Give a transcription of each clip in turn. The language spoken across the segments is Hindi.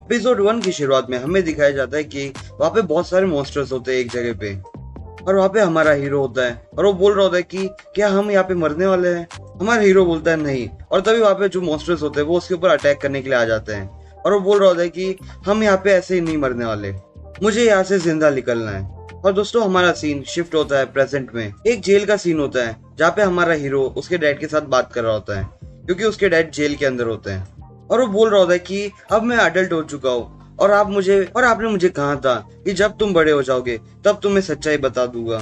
एपिसोड 1 की शुरुआत में हमें दिखाया जाता है कि वहाँ पे बहुत सारे मॉन्स्टर्स होते हैं एक जगह पे, और वहाँ पे हमारा हीरो होता है और वो बोल रहा होता है कि क्या हम यहाँ पे मरने वाले हैं। हमारा हीरो बोलता है नहीं, और तभी वहाँ पे जो मॉन्स्टर्स होते हैं वो उसके ऊपर अटैक करने के लिए आ जाते हैं, और वो बोल रहा होता है कि हम यहाँ पे ऐसे ही नहीं मरने वाले, मुझे यहाँ से जिंदा निकलना है। और दोस्तों हमारा सीन शिफ्ट होता है प्रेजेंट में। एक जेल का सीन होता है जहाँ पे हमारा हीरो उसके डैड के साथ बात कर रहा होता है, क्योंकि उसके डैड जेल के अंदर होते हैं। और वो बोल रहा होता है कि अब मैं अडल्ट हो चुका हूँ और आपने मुझे कहा था कि जब तुम बड़े हो जाओगे तब तुम्हें सच्चाई बता दूंगा।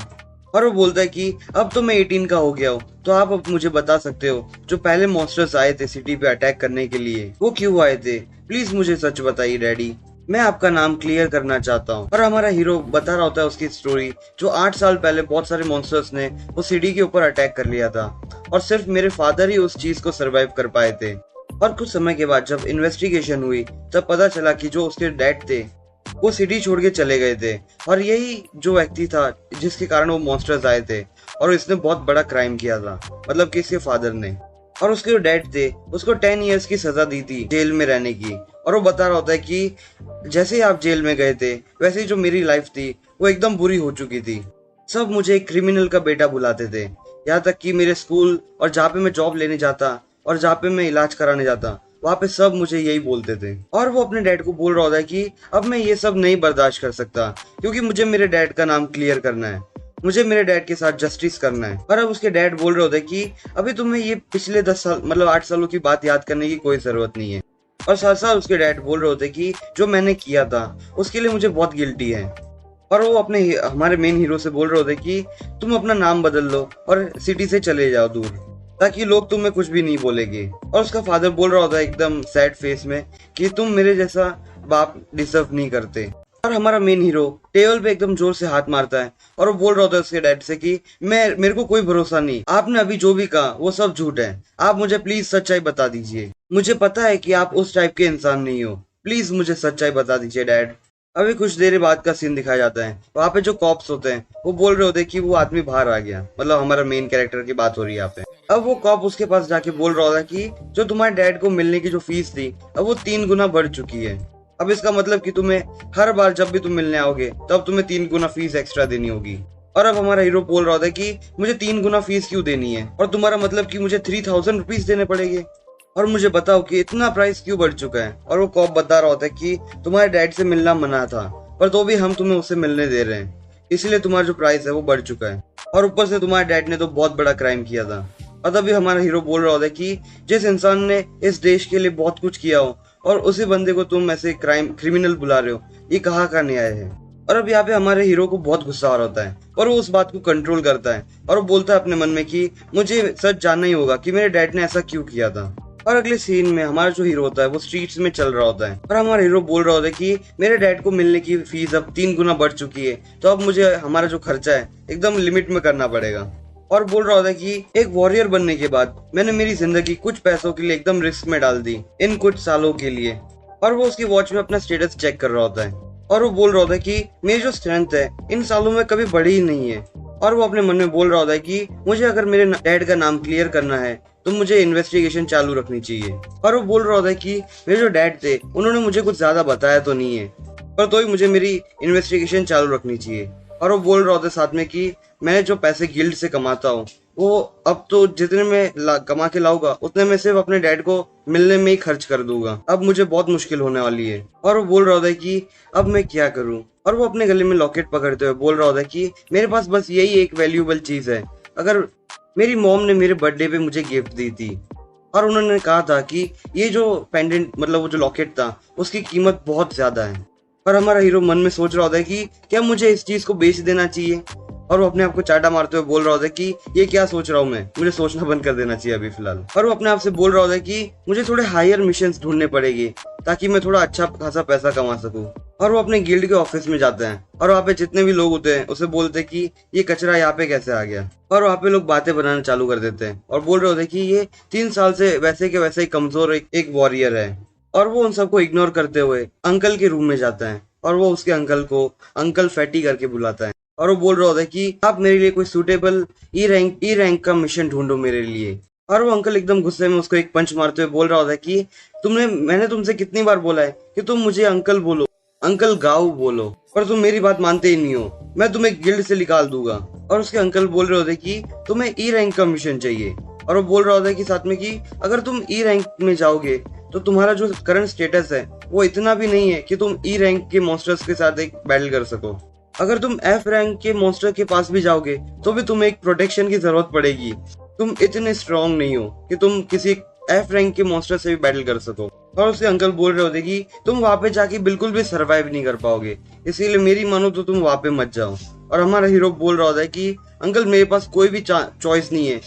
और वो बोलता है कि अब तो मैं 18 का हो गया हूँ, तो आप अब मुझे बता सकते हो जो पहले मॉन्स्टर्स आए थे सिटी पे अटैक करने के लिए वो क्यों आए थे। प्लीज मुझे सच बताइए डैडी, मैं आपका नाम क्लियर करना चाहता हूँ। और हमारा हीरो बता रहा होता है उसकी स्टोरी, जो 8 साल पहले बहुत सारे मॉन्स्टर्स ने वो सिटी के ऊपर अटैक कर लिया था और सिर्फ मेरे फादर ही उस चीज को सरवाइव कर पाए थे। और कुछ समय के बाद जब इन्वेस्टिगेशन हुई तब पता चला कि जो उसके डैड थे वो सिटी छोड़ के चले गए थे, और यही जो व्यक्ति था जिसके कारण वो मॉन्स्टर्स आए थे, और इसने बहुत बड़ा क्राइम किया था, मतलब कि इसके फादर ने। और उसके जो डैड थे उसको 10 इयर्स की सजा दी थी जेल में रहने की। और वो बता रहा होता है कि जैसे ही आप जेल में गए थे वैसे ही जो मेरी लाइफ थी वो एकदम बुरी हो चुकी थी। सब मुझे एक क्रिमिनल का बेटा बुलाते थे, यहाँ तक कि मेरे स्कूल और जहाँ पे मैं जॉब लेने जाता और जहाँ पे मैं इलाज कराने जाता वहाँ पे सब मुझे यही बोलते थे। और वो अपने डैड को बोल रहा होता है कि अब मैं ये सब नहीं बर्दाश्त कर सकता, क्योंकि मुझे मेरे डैड का नाम क्लियर करना है, मुझे मेरे डैड के साथ जस्टिस करना है। और अब उसके डैड बोल रहे होते हैं कि अभी तुम्हें ये पिछले 10 साल मतलब 8 सालों की बात याद करने की कोई जरूरत नहीं है। और साथ साथ उसके डैड बोल रहे होते कि जो मैंने किया था उसके लिए मुझे बहुत गिल्टी है। और वो अपने हमारे मेन हीरो से बोल रहे होते कि तुम अपना नाम बदल लो और सिटी से चले जाओ दूर, ताकि लोग तुम्हें कुछ भी नहीं बोलेंगे। और उसका फादर बोल रहा होता है एकदम सैड फेस में कि तुम मेरे जैसा बाप डिजर्व नहीं करते। और हमारा मेन हीरो टेबल पे एकदम जोर से हाथ मारता है और वो बोल रहा होता है उसके डैड से कि मेरे को कोई भरोसा नहीं, आपने अभी जो भी कहा वो सब झूठ है, आप मुझे प्लीज सच्चाई बता दीजिए, मुझे पता है कि आप उस टाइप के इंसान नहीं हो, प्लीज मुझे सच्चाई बता दीजिए डैड। अभी कुछ देर बाद का सीन दिखाया जाता है, वहाँ पे जो कॉप्स होते हैं वो बोल रहे होते हैं कि वो आदमी बाहर आ गया, मतलब हमारा मेन कैरेक्टर की बात हो रही है यहाँ पे। अब वो कॉप उसके पास जाके बोल रहा होता है कि जो तुम्हारे डैड को मिलने की जो फीस थी अब वो 3 गुना बढ़ चुकी है। अब इसका मतलब कि तुम्हें हर बार जब भी तुम मिलने आओगे तब तुम्हें 3 गुना फीस एक्स्ट्रा देनी होगी। और अब हमारा हीरो बोल रहा होता है कि मुझे 3 गुना फीस क्यों देनी है, और तुम्हारा मतलब कि मुझे 3000 रुपीज देने पड़ेंगे, और मुझे बताओ कि इतना प्राइस क्यों बढ़ चुका है। और वो कॉप बता रहा होता है कि तुम्हारे डैड से मिलना मना था, पर तो भी हम तुम्हें उससे मिलने दे रहे हैं, इसलिए तुम्हारा जो प्राइस है वो बढ़ चुका है, और ऊपर से तुम्हारे डैड ने तो बहुत बड़ा क्राइम किया था। और तभी हमारा हीरो बोल रहा होता है कि जिस इंसान ने इस देश के लिए बहुत कुछ किया हो और उसी बंदे को तुम ऐसे क्रिमिनल बुला रहे हो, ये कहाँ का न्याय है। और अब यहाँ पे हमारे हीरो को बहुत गुस्सा आ रहा होता है और वो उस बात को कंट्रोल करता है, और वो बोलता है अपने मन में कि मुझे सच जानना ही होगा कि मेरे डैड ने ऐसा क्यों किया था। और अगले सीन में हमारा जो हीरो होता है वो स्ट्रीट्स में चल रहा होता है, और हमारा हीरो बोल रहा होता है कि मेरे डैड को मिलने की फीस अब 3 गुना बढ़ चुकी है, तो अब मुझे हमारा जो खर्चा है एकदम लिमिट में करना पड़ेगा। और बोल रहा होता है कि एक वॉरियर बनने के बाद मैंने मेरी जिंदगी कुछ पैसों के लिए एकदम रिस्क में डाल दी इन कुछ सालों के लिए। और वो उसकी वॉच में अपना स्टेटस चेक कर रहा होता है, और वो बोल रहा होता है कि मेरी जो स्ट्रेंथ है इन सालों में कभी बढ़ी ही नहीं है। और वो अपने मन में बोल रहा होता है कि मुझे अगर मेरे डैड का नाम क्लियर करना है तो मुझे इन्वेस्टिगेशन चालू रखनी चाहिए। और वो बोल रहा होता है कि मेरे जो डैड थे उन्होंने मुझे कुछ ज्यादा बताया तो नहीं है, पर तो ही मुझे मेरी इन्वेस्टिगेशन चालू रखनी चाहिए। और वो बोल रहा होता है साथ में कि मैं जो पैसे गिल्ड से कमाता हूँ वो अब तो जितने मैं कमा के लाऊंगा उतने में सिर्फ अपने डैड को मिलने में ही खर्च कर दूंगा, अब मुझे बहुत मुश्किल होने वाली है। और वो बोल रहा होता है कि अब मैं क्या करूं। और वो अपने गले में लॉकेट पकड़ते हुए बोल रहा होता है कि मेरे पास बस यही एक वैल्यूएबल चीज है, अगर मेरी मॉम ने मेरे बर्थडे पे मुझे गिफ्ट दी थी और उन्होंने कहा था कि ये जो पेंडेंट मतलब वो जो लॉकेट था उसकी कीमत बहुत ज्यादा है। और हमारा हीरो मन में सोच रहा होता है कि क्या मुझे इस चीज को बेच देना चाहिए, और वो अपने आप को चाटा मारते हुए बोल रहा होता है कि ये क्या सोच रहा हूँ मैं, मुझे सोचना बंद कर देना चाहिए अभी फिलहाल। और वो अपने आप से बोल रहा होता है कि मुझे थोड़े हायर मिशंस ढूंढने पड़ेंगे ताकि मैं थोड़ा अच्छा खासा पैसा कमा सकूं। और वो अपने गिल्ड के ऑफिस में जाते हैं और वहाँ पे जितने भी लोग होते हैं उसे बोलते हैं कि ये कचरा यहाँ पे कैसे आ गया। और वहाँ पे लोग बातें बनाना चालू कर देते हैं और बोल रहे होते हैं कि ये 3 साल से वैसे के वैसे ही कमजोर एक वॉरियर है। और वो उन सबको इग्नोर करते हुए अंकल के रूम में जाता है और वो उसके अंकल को अंकल फैटी करके बुलाता है, और वो बोल रहा होता है कि आप मेरे लिए कोई सूटेबल ई रैंक का मिशन ढूंढो मेरे लिए। और वो अंकल एकदम गुस्से में उसको एक पंच मारते हुए बोल रहा होता है कि मैंने तुमसे कितनी बार बोला है कि तुम मुझे अंकल बोलो, अंकल गाओ बोलो, पर तुम मेरी बात मानते ही नहीं हो, मैं तुम्हें गिल्ड से निकाल दूंगा। और उसके अंकल बोल रहे होते कि तुम्हें ई रैंक का मिशन चाहिए, और वो बोल रहा होता है कि साथ में कि अगर तुम ई रैंक में जाओगे तो तुम्हारा जो करंट स्टेटस है वो इतना भी नहीं है कि तुम ई रैंक के मॉन्स्टर्स के साथ एक बैटल कर सको। अगर तुम एफ रैंक के मॉन्स्टर के पास भी जाओगे तो भी तुम्हें एक प्रोटेक्शन की जरूरत पड़ेगी, तुम इतने स्ट्रांग नहीं हो कि तुम किसी एफ रैंक के मॉन्स्टर से भी बैटल कर सको। और उसके अंकल बोल रहे होते कि तुम वहां पे जाके बिल्कुल भी सरवाइव नहीं कर पाओगे, इसीलिए मेरी मानो तो तुम वहां पे मत जाओ। और हमारा हीरो बोल रहा होता है कि अंकल मेरे पास कोई भी चॉइस नहीं है,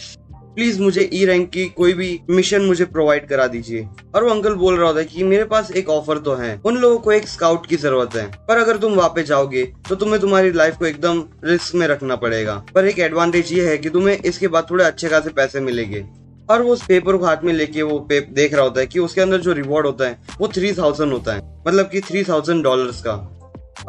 प्लीज मुझे ई रैंक की कोई भी मिशन मुझे प्रोवाइड करा दीजिए। और वो अंकल बोल रहा होता है कि मेरे पास एक ऑफर तो है, उन लोगों को एक स्काउट की जरूरत है, पर अगर तुम वहां पे जाओगे तो तुम्हें तुम्हारी लाइफ को एकदम रिस्क में रखना पड़ेगा, पर एक एडवांटेज ये है कि तुम्हें इसके बाद थोड़े अच्छे खासे पैसे मिलेंगे। और वो उस पेपर को हाथ में लेके वो देख रहा होता है कि उसके अंदर जो रिवॉर्ड होता है वो 3000 होता है, मतलब कि $3000 का।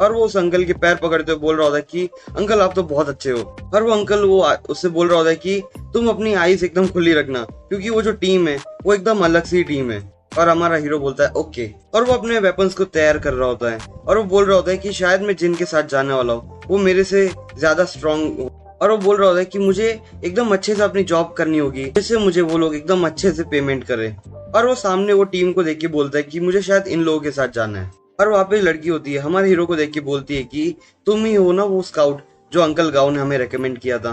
और वो उस अंकल के पैर पकड़ते हुए बोल रहा होता है कि अंकल आप तो बहुत अच्छे हो। और वो अंकल उससे बोल रहा होता है कि तुम अपनी आईज एकदम खुली रखना, क्योंकि वो जो टीम है वो एकदम अलग सी टीम है। और हमारा हीरो बोलता है ओके, और वो अपने वेपन्स को तैयार कर रहा होता है। और वो बोल रहा होता है कि शायद मैं जिनके साथ जाने वाला हूँ वो मेरे से ज्यादा स्ट्रांग हो। और वो बोल रहा होता है कि मुझे एकदम अच्छे से अपनी जॉब करनी होगी जिससे मुझे वो लोग एकदम अच्छे से पेमेंट करें। और वो सामने वो टीम को देख के बोलता है कि मुझे शायद इन लोगों के साथ जाना है। और वहाँ पे लड़की होती है, हमारे हीरो को देख के बोलती है कि तुम ही हो ना वो स्काउट जो अंकल गाओ ने हमें रेकमेंड किया था।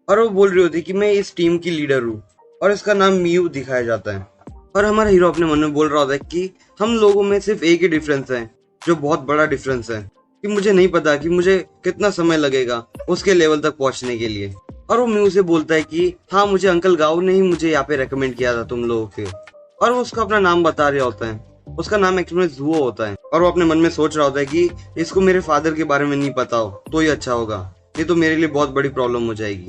और वो बोल रही होती है कि मैं इस टीम की लीडर हूँ, और इसका नाम मियू दिखाया जाता है। और हमारा हीरो अपने मन में बोल रहा होता है कि हम लोगों में सिर्फ एक ही डिफरेंस है, जो बहुत बड़ा डिफरेंस है, कि मुझे नहीं पता कि मुझे कितना समय लगेगा उसके लेवल तक पहुंचने के लिए। और वो मियू से बोलता है कि हाँ, मुझे अंकल गाओ ने ही मुझे यहाँ पे रेकमेंड किया था तुम लोगों के। और वो उसका अपना नाम बता रहा होता है, उसका नाम एक्चुअली में जुओ होता है। और वो अपने मन में सोच रहा होता है कि इसको मेरे फादर के बारे में नहीं पता हो तो ही अच्छा होगा, ये तो मेरे लिए बहुत बड़ी प्रॉब्लम हो जाएगी।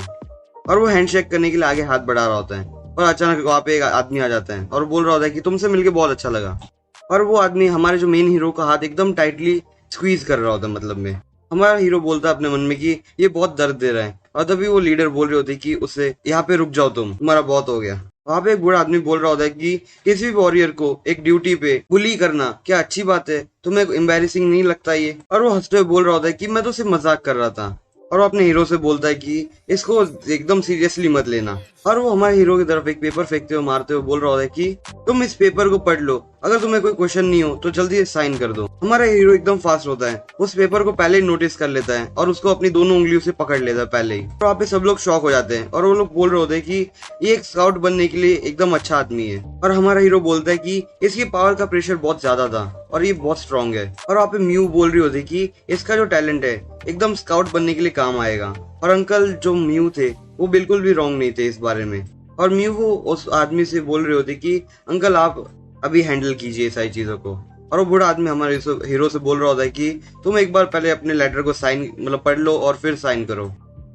और वो हैंडशेक करने के लिए आगे हाथ बढ़ा रहा होता है, और अचानक वहाँ पे एक आदमी आ जाता है और बोल रहा होता है कि तुमसे मिलके बहुत अच्छा लगा। और वो आदमी हमारे जो मेन हीरो का हाथ एकदम टाइटली स्क्वीज कर रहा होता है, मतलब में। हमारा हीरो बोलता है अपने मन में कि ये बहुत दर्द दे रहा है, और तभी वो लीडर बोल रही होती है कि उससे यहाँ पे रुक जाओ, तुम्हारा बहुत हो गया। वहाँ पे एक बूढ़ा आदमी बोल रहा होता है कि किसी भी वॉरियर को एक ड्यूटी पे बुली करना क्या अच्छी बात है, तुम्हें एम्बैरेसिंग नहीं लगता ये? और वो हंसते हुए बोल रहा होता है कि मैं तो सिर्फ मजाक कर रहा था। और वो अपने हीरो से बोलता है कि इसको एकदम सीरियसली मत लेना। और वो हमारे हीरो की तरफ एक पेपर फेंकते हुए मारते हुए बोल रहा होता है कि तुम इस पेपर को पढ़ लो, अगर तुम्हें कोई क्वेश्चन नहीं हो तो जल्दी साइन कर दो। हमारा हीरो एकदम फास्ट होता है, उस पेपर को पहले ही नोटिस कर लेता है और उसको अपनी दोनों उंगलियों से पकड़ लेता है पहले ही। और वहाँ पे सब लोग शॉक हो जाते हैं, और वो लोग बोल रहे होते हैं कि ये एक स्काउट बनने के लिए एकदम अच्छा आदमी है। और हमारा हीरो बोलता है कि इसकी पावर का प्रेशर बहुत ज्यादा था और ये बहुत स्ट्रांग है। और वहाँ पे म्यू बोल रही होती है कि इसका जो टैलेंट है एकदम स्काउट बनने के लिए काम आएगा। और अंकल जो म्यू थे वो बिल्कुल भी रॉन्ग नहीं थे इस बारे में। और म्यू वो उस आदमी से बोल रहे होते कि अंकल आप अभी हैंडल कीजिए सारी चीजों को। और वो बूढ़ा आदमी हमारे हीरो से बोल रहा होता है कि तुम एक बार पहले अपने लेटर को साइन मतलब पढ़ लो और फिर साइन करो,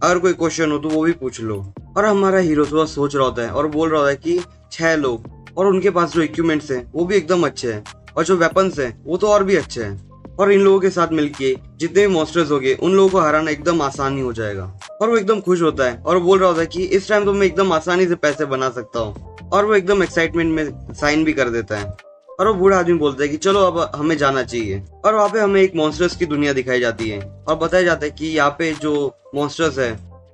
अगर कोई क्वेश्चन हो तो वो भी पूछ लो। और हमारा हीरो थोड़ा सोच रहा होता है और बोल रहा होता है कि 6 लोग, और उनके पास जो इक्विपमेंट्स हैं वो भी एकदम अच्छे हैं, और जो वेपन्स हैं वो तो और भी अच्छे हैं। और इन लोगों के साथ मिलके जितने भी मॉन्स्टर्स होंगे उन लोगों को हराना एकदम आसानी हो जाएगा। और वो एकदम खुश होता है और बोल रहा होता है कि इस टाइम तो मैं एकदम आसानी से पैसे बना सकता हूँ। और वो एकदम एक्साइटमेंट में साइन भी कर देता है। और वो बूढ़ा आदमी बोलता है कि चलो अब हमें जाना चाहिए। और वहाँ पे हमें एक मॉन्स्टर्स की दुनिया दिखाई जाती है और बताया जाता है कि यहाँ पे जो मॉन्स्टर्स है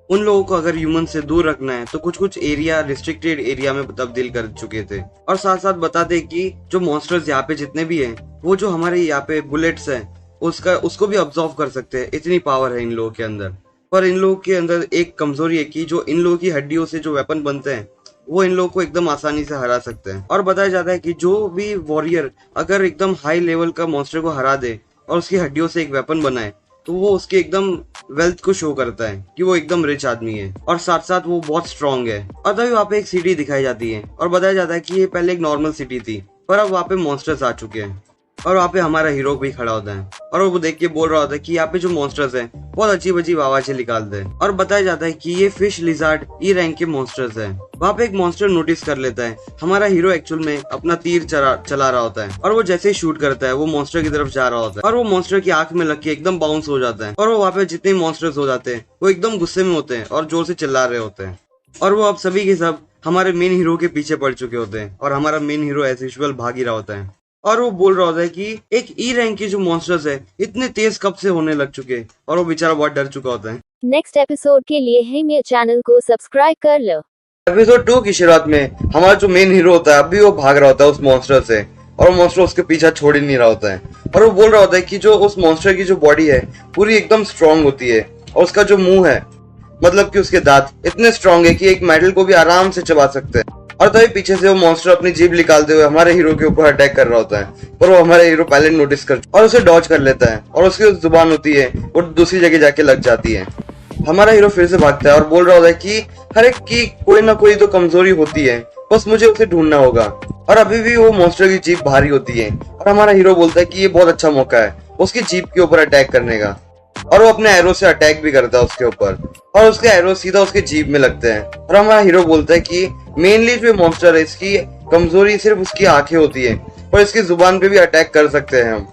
उन लोगों को अगर ह्यूमन से दूर रखना है तो कुछ कुछ एरिया रिस्ट्रिक्टेड एरिया में तब्दील कर चुके थे। और साथ साथ बताते कि जो मॉन्स्टर्स यहाँ पे जितने भी हैं वो जो हमारे यहाँ पे बुलेट्स हैं उसको भी ऑब्जॉर्व कर सकते हैं, इतनी पावर है इन लोगों के अंदर। पर इन लोगों के अंदर एक कमजोरी है कि जो इन लोगों की हड्डियों से जो वेपन बनते हैं वो इन लोगों को एकदम आसानी से हरा सकते हैं। और बताया जाता है कि जो भी वॉरियर अगर एकदम हाई लेवल का मॉन्स्टर को हरा दे और उसकी हड्डियों से एक वेपन बनाए तो वो उसके एकदम वेल्थ को शो करता है कि वो एकदम रिच आदमी है, और साथ साथ वो बहुत स्ट्रांग है। और तभी वहाँ पे एक सिटी दिखाई जाती है और बताया जाता है कि ये पहले एक नॉर्मल सिटी थी, पर अब वहाँ पे मॉन्स्टर्स आ चुके हैं। और वहाँ पे हमारा हीरो भी खड़ा होता है और वो देख के बोल रहा होता है कि यहाँ पे जो मॉन्स्टर्स हैं बहुत अजीब अजीब आवाजें निकालते हैं। और बताया जाता है कि ये फिश लिजार्ड ई रैंक के मॉन्स्टर्स हैं। वहाँ पे एक मॉन्स्टर नोटिस कर लेता है, हमारा हीरो एक्चुअल में अपना तीर चला रहा होता है, और वो जैसे ही शूट करता है वो मॉन्स्टर की तरफ जा रहा होता है और वो मॉन्स्टर की आंख में लग के एकदम बाउंस हो जाता है। और वो वहाँ पे जितने मॉन्स्टर्स हो जाते हैं वो एकदम गुस्से में होते हैं और जोर से चिल्ला रहे होते हैं। और वो अब सभी के सब हमारे मेन हीरो के पीछे पड़ चुके होते हैं और हमारा मेन हीरो एज यूजुअल भाग ही रहा होता है। और वो बोल रहा होता है कि एक ई रैंक के जो मॉन्स्टर्स है इतने तेज कब से होने लग चुके, और वो बेचारा बहुत डर चुका होता है। नेक्स्ट एपिसोड के लिए ही मेरे चैनल को सब्सक्राइब कर लो। एपिसोड 2 की शुरुआत में हमारा जो मेन हीरो होता है अभी वो भाग रहा होता है उस मॉन्स्टर से, और वो मॉन्स्टर उसके पीछा छोड़ ही नहीं रहा होता है। और वो बोल रहा होता है कि जो उस मॉन्स्टर की जो बॉडी है पूरी एकदम स्ट्रांग होती है, और उसका जो मुंह है मतलब कि उसके दांत इतने स्ट्रांग है कि एक मेटल को भी आराम से चबा सकते हैं। और तभी पीछे से वो मॉन्स्टर अपनी जीभ निकालते हुए हमारे हीरो के ऊपर अटैक कर रहा होता है, पर वो हमारे हीरो पहले नोटिस कर और उसे डॉज कर लेता है, और उसकी जुबान होती है वो दूसरी जगह जाके लग जाती है। हमारा हीरो फिर से भागता है और बोल रहा होता है कि हर एक की कोई ना कोई तो कमजोरी होती है, बस मुझे उसे ढूंढना होगा। और अभी भी वो मॉन्स्टर की जीभ भारी होती है, और हमारा हीरो बोलता है कि ये बहुत अच्छा मौका है उसकी जीभ के ऊपर अटैक करने का, और वो अपने एरो से अटैक भी करता है उसके ऊपर, और उसके एरो सीधा उसके जीभ में लगते हैं। और हमारा हीरो बोलता है कि मेनली जो मॉन्स्टर है इसकी कमजोरी सिर्फ उसकी आंखें होती है, और इसकी जुबान पे भी अटैक कर सकते हैं हम।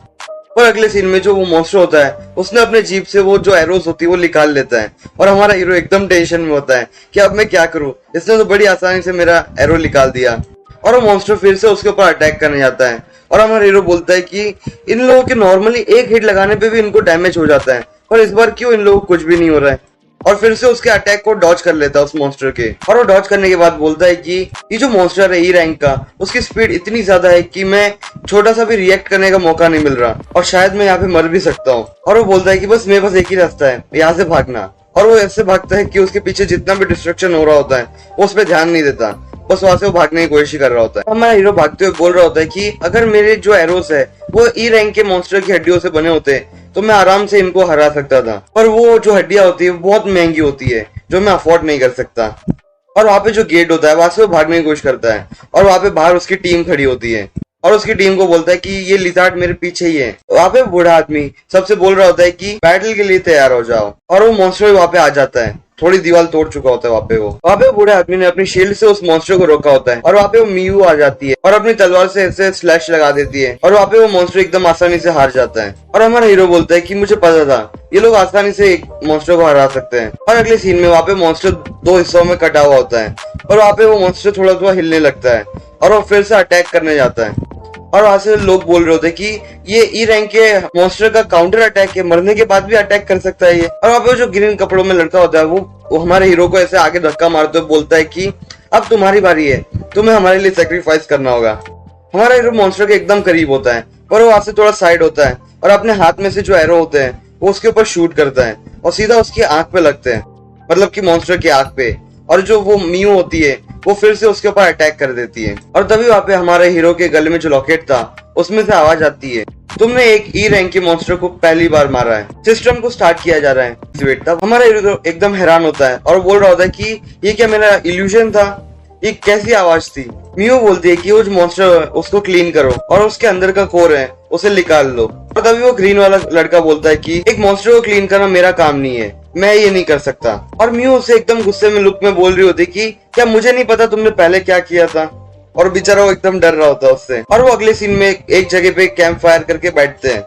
और अगले सीन में जो वो मॉन्स्टर होता है उसने अपने जीभ से वो जो एरोस होती है वो निकाल लेता है, और हमारा हीरो एकदम टेंशन में होता है कि अब मैं क्या करूं, इसने तो बड़ी आसानी से मेरा एरो निकाल दिया। और वो मॉन्स्टर फिर से उसके ऊपर अटैक करने जाता है, और हमारा हीरो बोलता है कि इन लोगों के नॉर्मली एक हिट लगाने पे भी इनको डैमेज हो जाता है, पर इस बार क्यों इन लोगों को कुछ भी नहीं हो रहा है। और फिर से उसके अटैक को डॉज कर लेता है उस मॉन्स्टर के, और वो डॉज करने के बाद बोलता है कि ये जो मॉन्स्टर है ई रैंक का उसकी स्पीड इतनी ज्यादा है कि मैं छोटा सा भी रिएक्ट करने का मौका नहीं मिल रहा, और शायद मैं यहाँ पे मर भी सकता हूँ। और वो बोलता है कि बस मेरे पास एक ही रास्ता है, यहाँ से भागना। और वो ऐसे भागता है कि उसके पीछे जितना भी डिस्ट्रक्शन हो रहा होता है वो उस पर ध्यान नहीं देता, बस वहां से वो भागने की कोशिश कर रहा होता है। हमारा हीरो भागते हुए बोल रहा होता है कि अगर मेरे जो एरोस है वो ई रैंक के मॉन्स्टर की हड्डियों से बने होते तो मैं आराम से इनको हरा सकता था, पर वो जो हड्डियां होती है वो बहुत महंगी होती है जो मैं अफोर्ड नहीं कर सकता। और वहाँ पे जो गेट होता है वहां से वो भागने की कोशिश करता है, और वहाँ पे बाहर उसकी टीम खड़ी होती है, और उसकी टीम को बोलता है कि ये लिजार्ड मेरे पीछे ही है। वहाँ पे बूढ़ा आदमी सबसे बोल रहा होता है कि बैटल के लिए तैयार हो जाओ, और वो मॉन्स्टर वहाँ पे आ जाता है, थोड़ी दीवार तोड़ चुका होता है वहाँ पे बूढ़े आदमी ने अपनी शील्ड से उस मॉन्स्टर को रोका होता है, और वहाँ पे वो मियू आ जाती है और अपनी तलवार से ऐसे स्लैश लगा देती है, और वहाँ पे वो मॉन्स्टर एकदम आसानी से हार जाता है। और हमारा हीरो बोलता है कि मुझे पता था ये लोग आसानी से एक मॉन्स्टर को हरा सकते हैं। और अगले सीन में वहाँ पे मॉन्स्टर दो हिस्सों में कटा हुआ होता है, और वहाँ पे वो मॉन्स्टर थोड़ा थोड़ा हिलने लगता है, और वो फिर से अटैक करने जाता है। और वहां से लोग बोल रहे होते कि ये ई रैंक के मॉन्स्टर का काउंटर अटैक है, मरने के बाद भी अटैक कर सकता है ये। और वहाँ पे जो ग्रीन कपड़ों में लड़का होता है वो हमारे हीरो को ऐसे आगे धक्का मारते हुए बोलता है कि अब तुम्हारी बारी है, तुम्हें हमारे लिए सेक्रीफाइस करना होगा। हमारा हीरो मॉन्स्टर के एकदम करीब होता है, पर वो वहां से थोड़ा साइड होता है, और अपने हाथ में से जो एरो होते हैं वो उसके ऊपर शूट करता है, और सीधा उसकी आंख पे लगते हैं, मतलब कि मॉन्स्टर की आंख पे। और जो वो मियू होती है वो फिर से उसके ऊपर अटैक कर देती है, और तभी वहाँ पे हमारे हीरो के गले में जो लॉकेट था उसमें से आवाज आती है, तुमने एक ई रैंक के मॉन्स्टर को पहली बार मारा है, सिस्टम को स्टार्ट किया जा रहा है। तब हमारा हीरो एकदम हैरान होता है और बोल रहा होता है कि ये क्या मेरा इल्यूजन था, ये कैसी आवाज थी। मियू बोलती है कि वो जो मॉन्स्टर है उसको क्लीन करो और उसके अंदर का कोर है उसे निकाल लो। और तभी वो ग्रीन वाला लड़का बोलता है कि एक मॉन्स्टर को क्लीन करना मेरा काम नहीं है, मैं ये नहीं कर सकता। और मियू उसे एकदम गुस्से में लुक में बोल रही होती कि क्या मुझे नहीं पता तुमने पहले क्या किया था, और बेचारा वो एकदम डर रहा होता है उससे। और वो अगले सीन में एक जगह पे कैंप फायर करके बैठते हैं।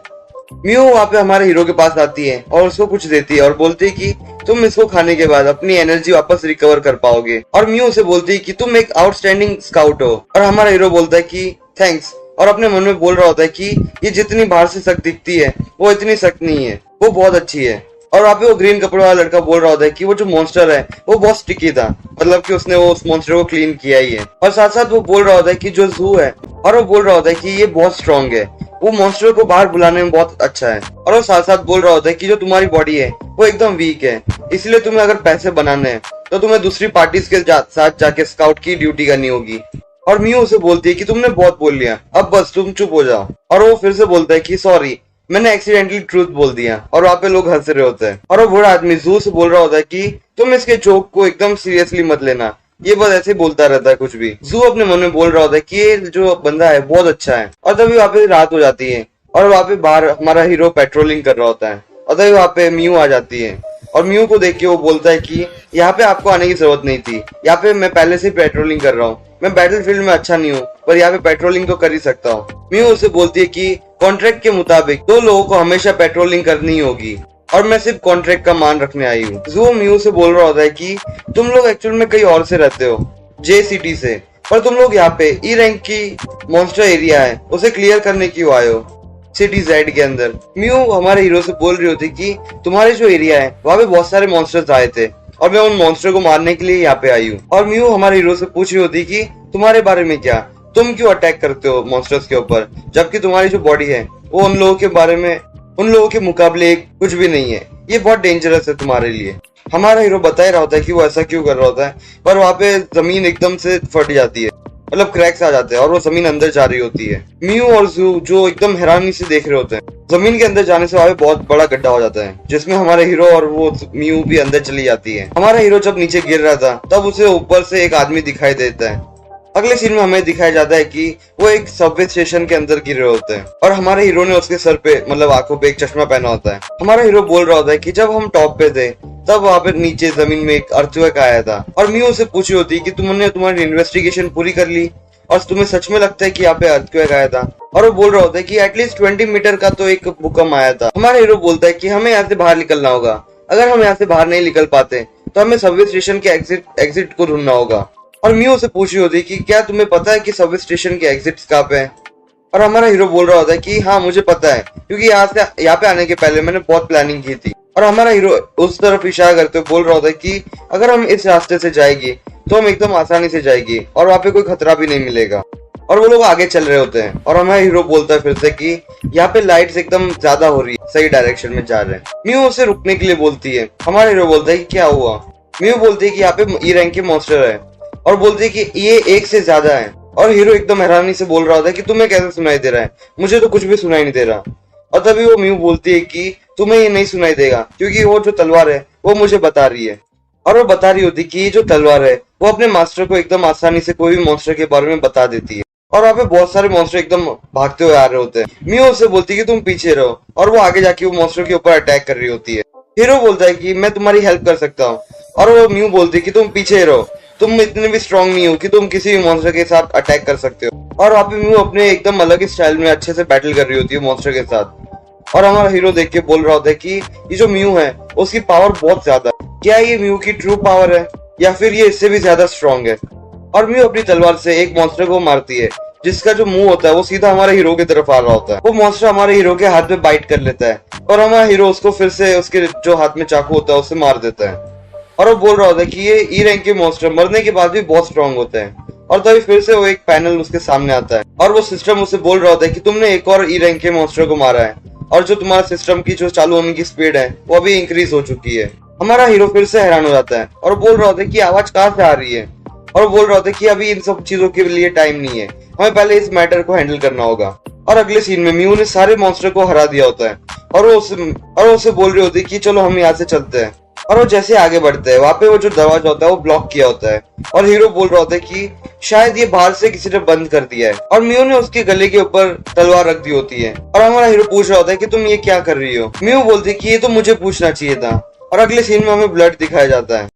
मियू वहाँ पे हमारे हीरो के पास आती है और उसको कुछ देती है और बोलती है कि तुम इसको खाने के बाद अपनी एनर्जी वापस रिकवर कर पाओगे। और मियू उसे बोलती है कि तुम एक आउटस्टैंडिंग स्काउट हो। और हमारा हीरो बोलता है कि थैंक्स, और अपने मन में बोल रहा होता है कि ये जितनी बाहर से सख्त दिखती है वो इतनी सख्त नहीं है, वो बहुत अच्छी है। और वहाँ पे वो ग्रीन कपड़े वाला लड़का बोल रहा होता है कि वो जो मॉन्स्टर है वो बहुत स्टिकी था, मतलब कि उसने वो उस मॉन्स्टर को क्लीन किया ही है। और साथ साथ वो बोल रहा होता है कि जो जू है, और वो बोल रहा होता है कि ये बहुत स्ट्रांग है, वो मॉन्स्टर को बाहर बुलाने में बहुत अच्छा है। और वो साथ साथ बोल रहा होता है कि जो तुम्हारी बॉडी है वो एकदम वीक है, इसलिए तुम्हें अगर पैसे बनाने हैं तो तुम्हें दूसरी पार्टीज के साथ जाके स्काउट की ड्यूटी करनी होगी। और मियू उसे बोलती है कि तुमने बहुत बोल लिया, अब बस तुम चुप हो जाओ। और वो फिर से बोलता है कि सॉरी, मैंने एक्सीडेंटली ट्रूथ बोल दिया। और वहाँ पे लोग हंस रहे होते हैं। और वो बूढ़ा आदमी जू से बोल रहा होता है कि तुम इसके जोक को एकदम सीरियसली मत लेना, ये बस ऐसे बोलता रहता है कुछ भी। जू अपने मन में बोल रहा होता है कि ये जो बंदा है बहुत अच्छा है। और तभी वहाँ पे रात हो जाती है और वहाँ पे बाहर हमारा हीरो पेट्रोलिंग कर रहा होता है, और तभी वहाँ पे मियू आ जाती है। और मियू को देख के वो बोलता है कि यहाँ पे आपको आने की जरूरत नहीं थी, यहाँ पे मैं पहले से पेट्रोलिंग कर रहा हूँ, मैं बैटलफील्ड में अच्छा नहीं हूँ पर यहाँ पे पेट्रोलिंग तो कर ही सकता हूँ। मियू उसे बोलती है कि कॉन्ट्रैक्ट के मुताबिक 2 लोगों को हमेशा पेट्रोलिंग करनी होगी और मैं सिर्फ कॉन्ट्रैक्ट का मान रखने आई हूँ। जू मियू से बोल रहा होता है कि तुम लोग एक्चुअल में कहीं और से रहते हो, जे सिटी से, पर तुम लोग यहाँ पे ई रैंक की मॉन्स्टर एरिया है उसे क्लियर करने क्यों आए हो सिटी जेड के अंदर। म्यू हमारे हीरो से बोल रही होती कि तुम्हारे जो एरिया है वहाँ पे बहुत सारे मॉन्स्टर्स आए थे और मैं उन मॉन्स्टर को मारने के लिए यहाँ पे आई हूँ। और म्यू हमारे हीरो से पूछ रही होती कि तुम्हारे बारे में क्या, तुम क्यों अटैक करते हो मॉन्स्टर्स के ऊपर, जबकि तुम्हारी जो बॉडी है वो उन लोगों के बारे में, उन लोगों के मुकाबले कुछ भी नहीं है, ये बहुत डेंजरस है तुम्हारे लिए। हमारा हीरो बता ही रहा होता है कि वो ऐसा क्यों कर रहा होता है, पर वहाँ पे जमीन एकदम से फट जाती है, मतलब क्रैक्स आ जाते हैं और वो जमीन अंदर जा रही होती है। म्यू और जू जो एकदम हैरानी से देख रहे होते हैं, जमीन के अंदर जाने से वहाँ पे बहुत बड़ा गड्ढा हो जाता है जिसमें हमारे हीरो और वो म्यू भी अंदर चली जाती है। हमारा हीरो जब नीचे गिर रहा था तब उसे ऊपर से एक आदमी दिखाई देता है। अगले सीन में हमें दिखाया जाता है कि वो एक सबवे स्टेशन के अंदर गिरे होते हैं और हमारे हीरो ने उसके सर पे, मतलब आंखों पे एक चश्मा पहना होता है। हमारा हीरो बोल रहा होता है कि जब हम टॉप पे थे तब वहाँ पे नीचे जमीन में एक अर्थक्वेक आया था। और म्यू उसे पूछी होती कि तुमने तुम्हारी इन्वेस्टिगेशन पूरी कर ली और तुम्हें सच में लगता है कि यहाँ पे अर्थक्वेक आया था। और वो बोल रहा होता है कि एटलीस्ट 20 मीटर का तो एक भूकंप आया था। हमारा हीरो बोलता है कि हमें यहाँ से बाहर निकलना होगा, अगर हम यहाँ से बाहर नहीं निकल पाते तो हमें सबवे स्टेशन के एग्जिट को ढूंढना होगा। और म्यू से पूछी होती है कि क्या तुम्हें पता है कि सबवे स्टेशन के एग्जिट्स कहाँ पे हैं। और हमारा हीरो बोल रहा होता है कि हाँ मुझे पता है, क्योंकि यहाँ पे आने के पहले मैंने बहुत प्लानिंग की थी। और हमारा हीरो उस तरफ इशारा करते हुए बोल रहा होता है कि अगर हम इस रास्ते से जाएंगे तो हम एकदम आसानी से जाएंगे और वहाँ पे कोई खतरा भी नहीं मिलेगा। और वो लोग आगे चल रहे होते हैं और हमारा हीरो बोलता है फिर से कि यहाँ पे लाइट्स एकदम ज्यादा हो रही है, सही डायरेक्शन में जा रहे हैं। म्यू उसे रुकने के लिए बोलती है। हमारा हीरो बोलता है कि क्या हुआ। म्यू बोलती है कि यहाँ पे ई रैंक के मॉन्स्टर है और बोलती है कि ये एक से ज्यादा है। और हीरो एकदम हैरानी से बोल रहा होता है कि तुम्हें कैसे सुनाई दे रहा है, मुझे तो कुछ भी सुनाई नहीं दे रहा। और तभी वो म्यू बोलती है कि तुम्हें ये नहीं सुनाई देगा क्योंकि वो जो तलवार है वो मुझे बता रही है। और वो बता रही होती कि ये जो तलवार है वो अपने मास्टर को एकदम आसानी से कोई भी मॉन्स्टर के बारे में बता देती है। और वहाँ पे बहुत सारे मॉन्स्टर एकदम भागते हुए आ रहे होते हैं। म्यू उससे बोलती है कि तुम पीछे रहो और वो आगे जाके वो मॉन्स्टर के ऊपर अटैक कर रही होती है। हीरो बोलता है कि मैं तुम्हारी हेल्प कर सकता हूँ और वो म्यू बोलती है कि तुम पीछे रहो, तुम इतने भी स्ट्रांग नहीं हो कि तुम किसी भी मॉन्स्टर के साथ अटैक कर सकते हो। और वहाँ पे म्यू अपने एकदम अलग ही स्टाइल में अच्छे से बैटल कर रही होती है मॉन्स्टर के साथ। और हमारा हीरो देख के बोल रहा होता है कि ये जो म्यू है उसकी पावर बहुत ज्यादा है, क्या ये म्यू की ट्रू पावर है या फिर ये इससे भी ज्यादा स्ट्रांग है। और म्यू अपनी तलवार से एक मॉन्स्टर को मारती है जिसका जो मुंह होता है वो सीधा हमारे हीरो की तरफ आ रहा होता है। वो मॉन्स्टर हमारे हीरो के हाथ में बाइट कर लेता है और हमारा हीरो उसको फिर से उसके जो हाथ में चाकू होता है उससे मार देता है। और वो बोल रहा होता है कि ये ई रैंक के मॉन्स्टर मरने के बाद भी बहुत स्ट्रांग होते हैं। और तभी फिर से वो एक पैनल उसके सामने आता है और वो सिस्टम उसे बोल रहा होता है कि तुमने एक और ई रैंक के मॉन्स्टर को मारा है और जो तुम्हारा सिस्टम की जो चालू होने की स्पीड है वो अभी इंक्रीज हो चुकी है। हमारा हीरो फिर से हैरान हो जाता है और बोल रहा होता है कि आवाज कहाँ से आ रही है। और बोल रहा होता है कि अभी इन सब चीजों के लिए टाइम नहीं है, हमें पहले इस मैटर को हैंडल करना होगा। और अगले सीन में म्यू ने सारे मॉन्स्टर को हरा दिया होता है और वो उसे बोल रही होती है कि चलो हम यहाँ से चलते हैं। और वो जैसे आगे बढ़ते हैं वहाँ पे वो जो दरवाजा होता है वो ब्लॉक किया होता है और हीरो बोल रहा होता है कि शायद ये बाहर से किसी ने बंद कर दिया है। और म्यू ने उसके गले के ऊपर तलवार रख दी होती है और हमारा हीरो पूछ रहा होता है कि तुम ये क्या कर रही हो। म्यू बोलती है कि ये तो मुझे पूछना चाहिए था। और अगले सीन में हमें ब्लड दिखाया जाता है